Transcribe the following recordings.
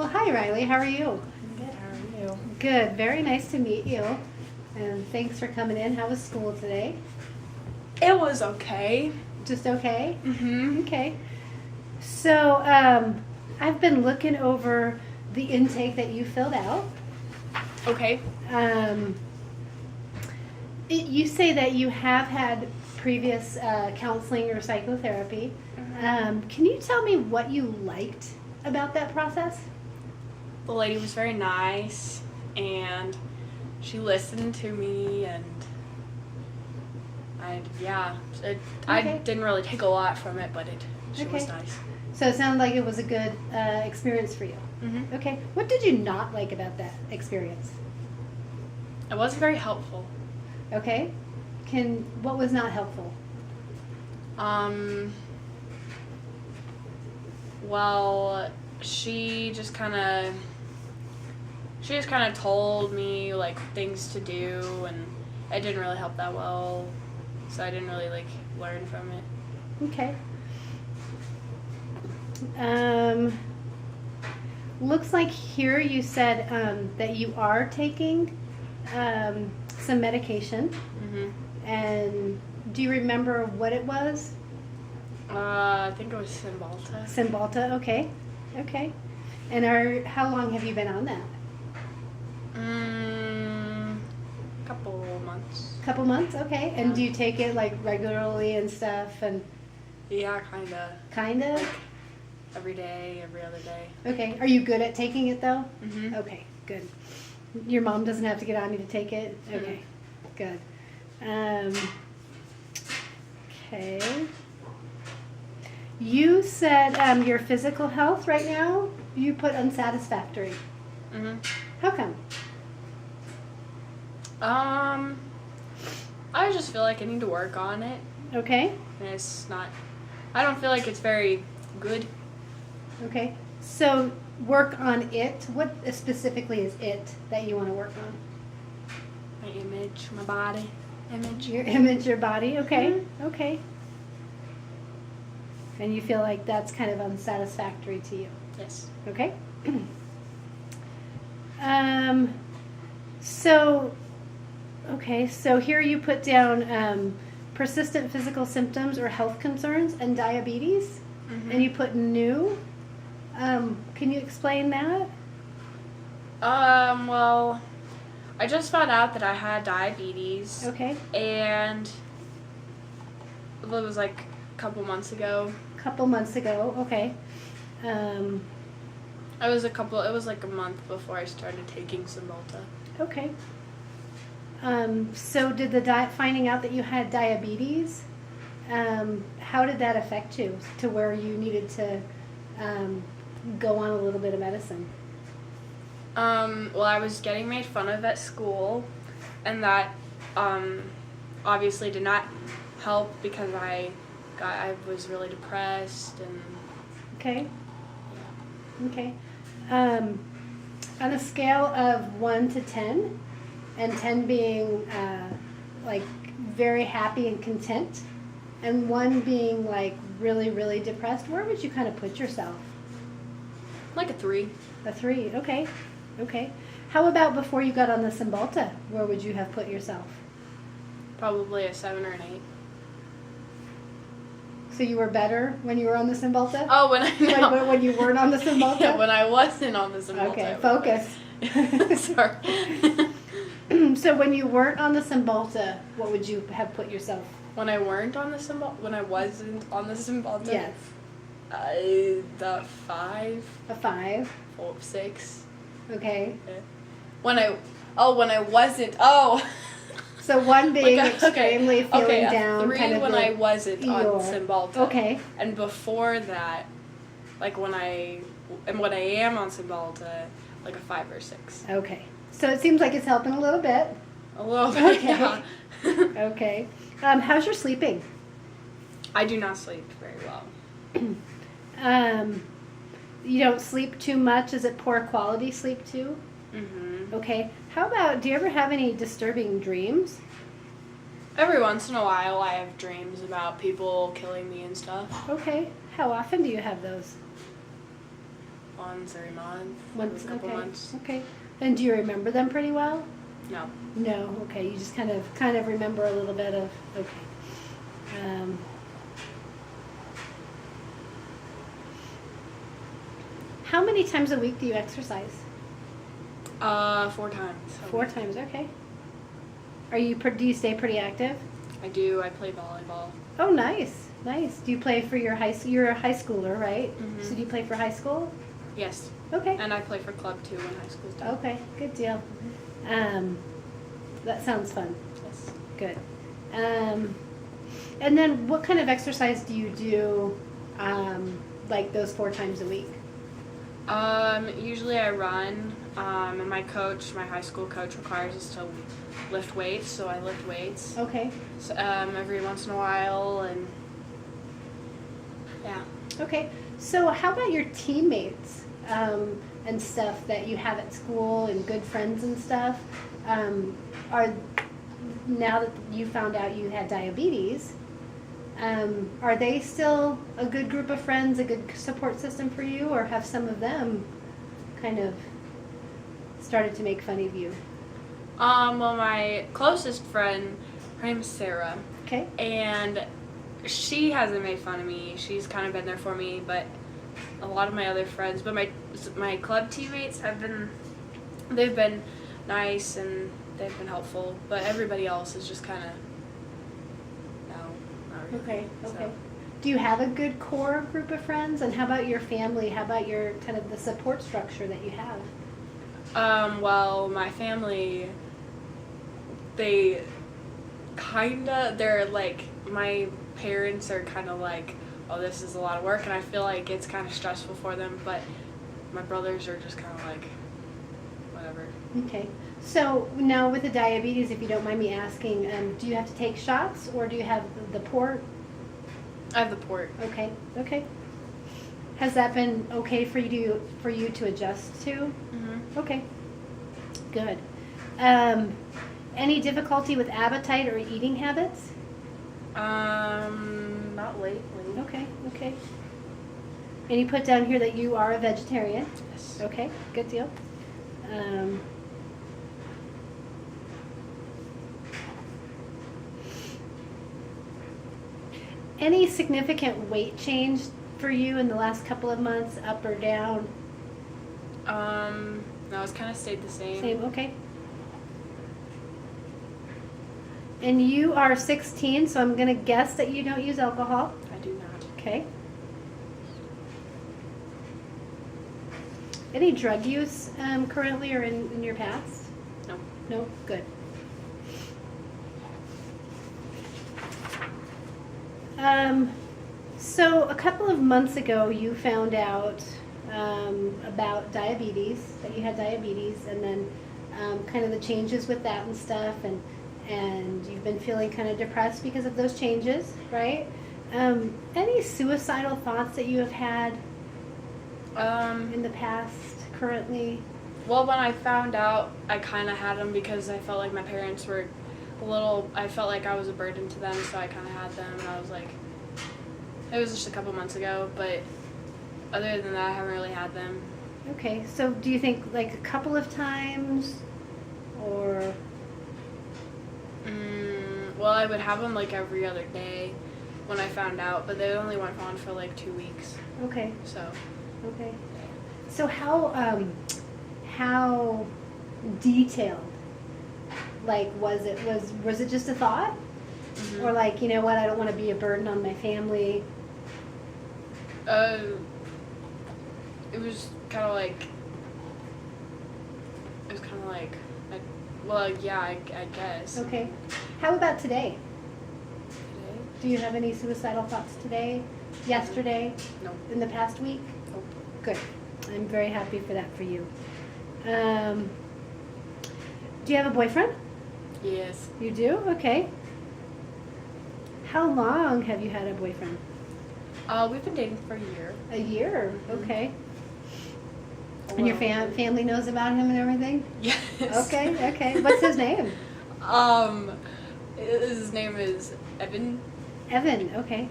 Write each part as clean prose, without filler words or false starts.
Well, hi, Riley. How are you? I'm good. How are you? Good. Very nice to meet you. And thanks for coming in. How was school today? It was okay. Just okay? Mm-hmm. Okay. So, I've been looking over the intake that you filled out. Okay. Um, you say that you have had previous counseling or psychotherapy. Can you tell me what you liked about that process? The lady was very nice, and she listened to me, and I Okay. didn't really take a lot from it, but she was Okay. nice. So it sounded like it was a good experience for you. Mm-hmm. Okay. What did you not like about that experience? It wasn't very helpful. Okay. What was not helpful? Well, she just kind of told me like things to do, and it didn't really help that well, so I didn't really like learn from it. Okay. Looks like here you said that you are taking some medication. Mm-hmm. And do you remember what it was? I think it was Cymbalta. Cymbalta. Okay. Okay. And how long have you been on that? Couple months. Couple months. Okay. And Yeah. do you take it like regularly and stuff? And Yeah, kinda. kind of. Every day, every other day. Okay. Are you good at taking it though? Mm-hmm. Okay. Good. Your mom doesn't have to get on you to take it. Okay. Good. Okay. You said your physical health right now, you put unsatisfactory. Mm-hmm. How come? I just feel like I need to work on it, Okay. and it's not. I don't feel like it's very good. Okay. So work on it. What specifically is it that you want to work on? My image, my body image. Your image, your body. Okay. Mhm. Okay. And you feel like that's kind of unsatisfactory to you. Yes. Okay. So, okay, so here you put down persistent physical symptoms or health concerns and diabetes, Mm-hmm. and you put new. Can you explain that? Well, I just found out that I had diabetes, Okay, and it was like a couple months ago. a couple months ago. Okay. It was like a month before I started taking Cymbalta. Okay. So did finding out that you had diabetes, how did that affect you to where you needed to go on a little bit of medicine? Well, I was getting made fun of at school, and that obviously did not help because I was really depressed, and Okay. Okay. On a scale of 1 to 10, and 10 being like very happy and content, and 1 being like really, really depressed, where would you kind of put yourself? like a 3. A 3. Okay. Okay. How about before you got on the Cymbalta? Where would you have put yourself? Probably a 7 or an 8. So you were better when you were on the Cymbalta? Oh, when I Like when you weren't on the Cymbalta? Yeah, when I wasn't on the Cymbalta. Okay, I was focus. like- Sorry. So when you weren't on the Cymbalta, what would you have put yourself? When I wasn't on the Cymbalta. Yes. The 5, A 5. 4, 6. Okay. When I wasn't. Oh. So 1 being Like extremely feeling a down, 3 kind of when the I wasn't on Eeyore. Cymbalta. Okay. And before that, like when I am on Cymbalta, like a 5 or 6. Okay. So it seems like it's helping a little bit. A little bit. Okay. Yeah. Okay. How's your sleeping? I do not sleep very well. You don't sleep too much. Is it poor quality sleep too? Mm-hmm. Okay. How about, do you ever have any disturbing dreams? Every once in a while, I have dreams about people killing me and stuff. Okay. How often do you have those? once every month, Once, every couple okay. months. Okay. And do you remember them pretty well? No. No. Okay. You just kind of remember a little bit of. Okay. How many times a week do you exercise? 4 times. 4 times. Okay. Do you stay pretty active? I do. I play volleyball. Oh, nice. Nice. Do you play for your you're a high schooler, right? Mhm. So do you play for high school? Yes. Okay. And I play for club too when high school's done. Okay, good deal. That sounds fun. Yes. Good. And then what kind of exercise do you do, like those 4 times a week? Usually I run, and my high school coach requires us to lift weights, so I lift weights. Okay. So, every once in a while, and yeah. Okay. So how about your teammates and stuff that you have at school and good friends and stuff? Are now that you found out you had diabetes, are they still a good group of friends, a good support system for you, or have some of them kind of started to make fun of you? Well, my closest friend, her name is Sarah, Okay. and she hasn't made fun of me. She's kind of been there for me, but a lot of my other friends, but my club teammates they've been nice and they've been helpful, but everybody else is just kind of, no, not really. Okay. So. Okay. Do you have a good core group of friends? And how about your family? How about your kind of the support structure that you have? Well, my family, they're like, my parents are kind of like, oh, this is a lot of work, and I feel like it's kind of stressful for them, but my brothers are just kind of like, whatever. Okay. So now with the diabetes, if you don't mind me asking, do you have to take shots or do you have the port? I have the port. Okay. Okay. Has that been okay for you to adjust to? Mm-hmm. Okay. Good. Any difficulty with appetite or eating habits? Not lately. Okay. Okay. And you put down here that you are a vegetarian. Yes. Okay. Good deal. Any significant weight change for you in the last couple of months, up or down? No, it's kind of stayed the same. Same, okay. And you are 16, so I'm going to guess that you don't use alcohol. I do not. Okay. Any drug use currently or in your past? No. No? Good. So a couple of months ago, you found out about diabetes, that you had diabetes, and then kind of the changes with that and stuff, and you've been feeling kind of depressed because of those changes, right? Any suicidal thoughts that you have had in the past, currently? Well, when I found out, I kind of had them because I felt like my parents were I felt like I was a burden to them, so I kind of had them, and I was like, it was just a couple months ago, but other than that, I haven't really had them. Okay, so do you think like a couple of times, or? Well, I would have them like every other day when I found out, but they only went on for like 2 weeks, Okay, so. okay. So how detailed, like, was it? Was it just a thought? Mhm. Or like, you know what, I don't want to be a burden on my family? It was kind of like, I guess. Okay. How about today? Today? Do you have any suicidal thoughts today? Yesterday? Nope. In the past week? Nope. Good. I'm very happy for that for you. Do you have a boyfriend? Yes. You do? Okay. How long have you had a boyfriend? We've been dating for a year. A year? Mhm. Okay. And your family knows about him and everything? Yes. Okay, okay. What's his name? His name is Evan. Evan, okay.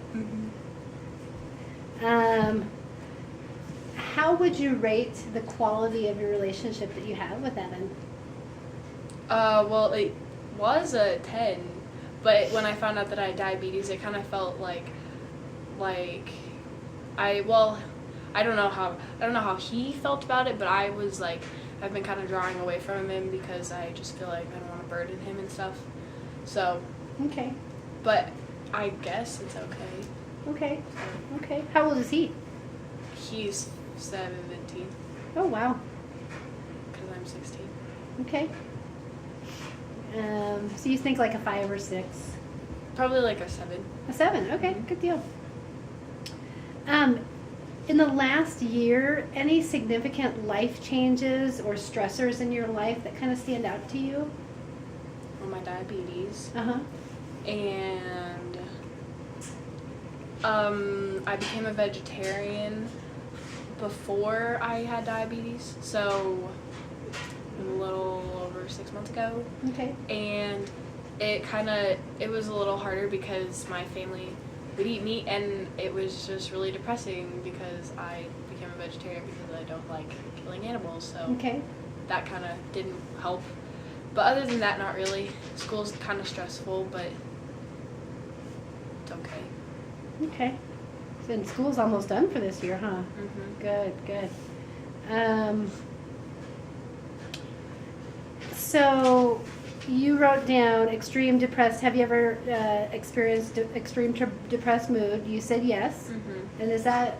Mm-hmm. How would you rate the quality of your relationship that you have with Evan? Well, it was a 10, but when I found out that I had diabetes, it kind of felt like I don't know how he felt about it, but I was like, I've been kind of drawing away from him because I just feel like I don't want to burden him and stuff. So, Okay. but I guess it's okay. Okay. Okay. How old is he? He's 17 Oh, wow. because I'm 16. Okay. So you think like a 5 or 6? Probably like a 7. A 7. Okay, Mhm. good deal. In the last year, any significant life changes or stressors in your life that kind of stand out to you? On my diabetes. Uh-huh. And I became a vegetarian before I had diabetes, so a little over 6 months ago. Okay. And it was a little harder because my family would eat meat, and it was just really depressing because I became a vegetarian because I don't like killing animals, so Okay. that kind of didn't help. But other than that, not really. School's kind of stressful, but it's okay. Okay. And school's almost done for this year, huh? Mm-hmm. Good, good. So you wrote down extreme depressed. Have you ever experienced extreme depressed mood? You said yes. Mm-hmm. And is that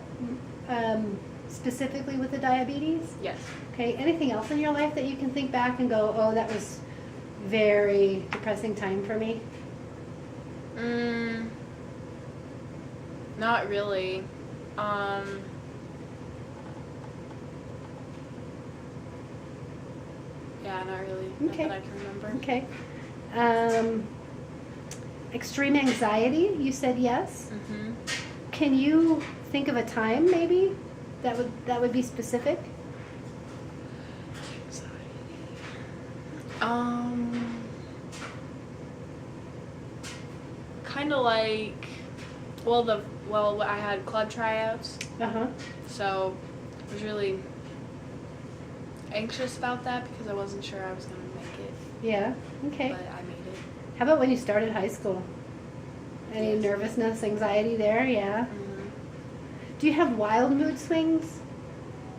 specifically with the diabetes? Yes. Okay. Anything else in your life that you can think back and go, oh, that was very depressing time for me? Not really. Yeah, not really. Not Okay. that I can remember. Okay. Extreme anxiety. You said yes. Mm-hmm. Can you think of a time maybe that would be specific? Kind of like, I had club tryouts, Uh-huh. so I was really anxious about that because I wasn't sure I was gonna make it, Yeah. Okay. but I made it. How about when you started high school? Any Yes. nervousness, anxiety there? Yeah. Mm-hmm. Do you have wild mood swings?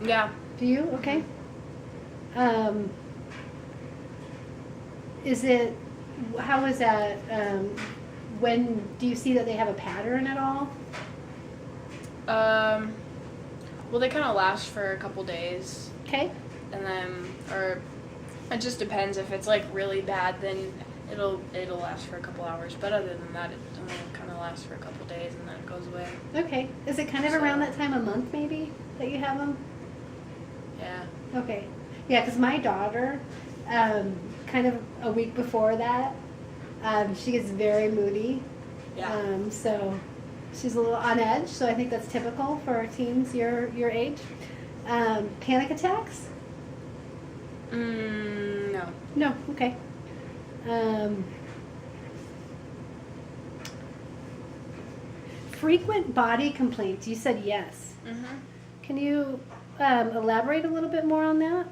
Yeah. Do you? Okay. Is it, how is that, when, do you see that they have a pattern at all? Well, they kind of last for a couple days, Okay. and then, or it just depends. If it's like really bad, then it'll last for a couple hours. But other than that, it only kind of lasts for a couple days, and then it goes away. Okay. Is it kind of around that time of month maybe that you have them? Yeah. Okay. Yeah, because my daughter, kind of a week before that, she gets very moody. Yeah. So she's a little on edge. So I think that's typical for teens your age. Panic attacks? No. No. Okay. Frequent body complaints. You said yes. Mm-hmm. Can you elaborate a little bit more on that?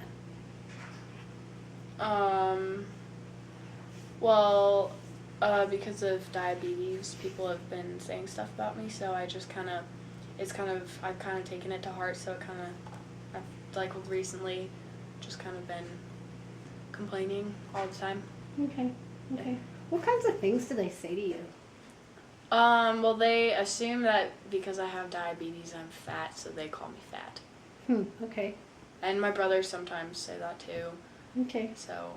Well, because of diabetes, people have been saying stuff about me, so I just I've kind of taken it to heart, so I've, like, recently just kind of been complaining all the time. Okay. Okay. What kinds of things do they say to you? Well, they assume that because I have diabetes, I'm fat, so they call me fat. Okay. And my brothers sometimes say that too, Okay. so